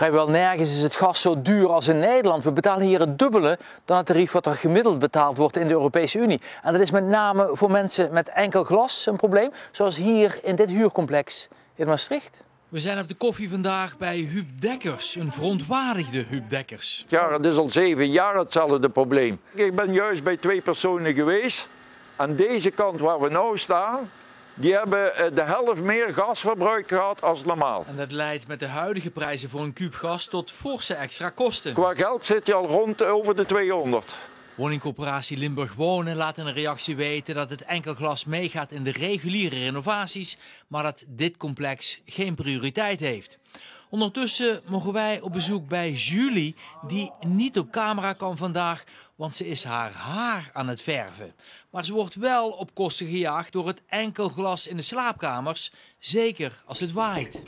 Vrijwel nergens is het gas zo duur als in Nederland. We betalen hier het dubbele dan het tarief wat er gemiddeld betaald wordt in de Europese Unie. En dat is met name voor mensen met enkel glas een probleem, zoals hier in dit huurcomplex in Maastricht. We zijn op de koffie vandaag bij Huub Dekkers, een verontwaardigde Huub Dekkers. Ja, het is al 7 jaar hetzelfde probleem. Ik ben juist bij 2 personen geweest. Aan deze kant waar we nu staan, die hebben de helft meer gasverbruik gehad als normaal. En dat leidt met de huidige prijzen voor een kuub gas tot forse extra kosten. Qua geld zit je al rond over de 200. Woningcorporatie Limburg Wonen laat in een reactie weten dat het enkelglas meegaat in de reguliere renovaties, maar dat dit complex geen prioriteit heeft. Ondertussen mogen wij op bezoek bij Julie, die niet op camera kan vandaag, want ze is haar haar aan het verven. Maar ze wordt wel op kosten gejaagd door het enkelglas in de slaapkamers, zeker als het waait.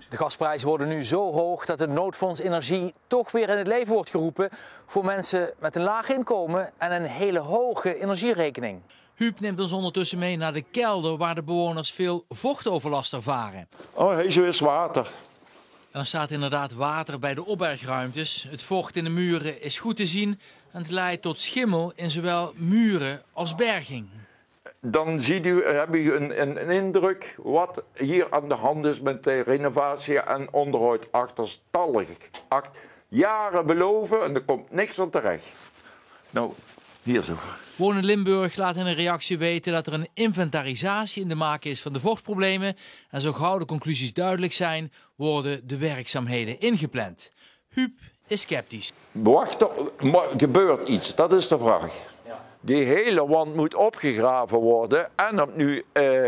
De gasprijzen worden nu zo hoog dat het noodfonds energie toch weer in het leven wordt geroepen voor mensen met een laag inkomen en een hele hoge energierekening. Huub neemt ons ondertussen mee naar de kelder waar de bewoners veel vochtoverlast ervaren. Oh, hier is water. En er staat inderdaad water bij de opbergruimtes. Het vocht in de muren is goed te zien en het leidt tot schimmel in zowel muren als berging. Dan heb je een indruk wat hier aan de hand is met de renovatie en onderhoud achterstallig. Jaren beloven en er komt niks aan terecht. Nou, hier zo. Wonen Limburg laat in een reactie weten dat er een inventarisatie in de maak is van de vochtproblemen. En zo gauw de conclusies duidelijk zijn, worden de werkzaamheden ingepland. Huub is sceptisch. Wacht, gebeurt iets? Dat is de vraag. Die hele wand moet opgegraven worden en opnieuw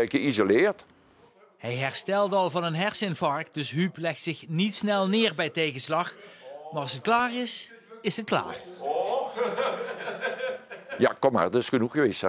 geïsoleerd. Hij herstelde al van een herseninfarct, dus Huub legt zich niet snel neer bij tegenslag. Maar als het klaar is, is het klaar. Ja, kom maar, dat is genoeg geweest, hè.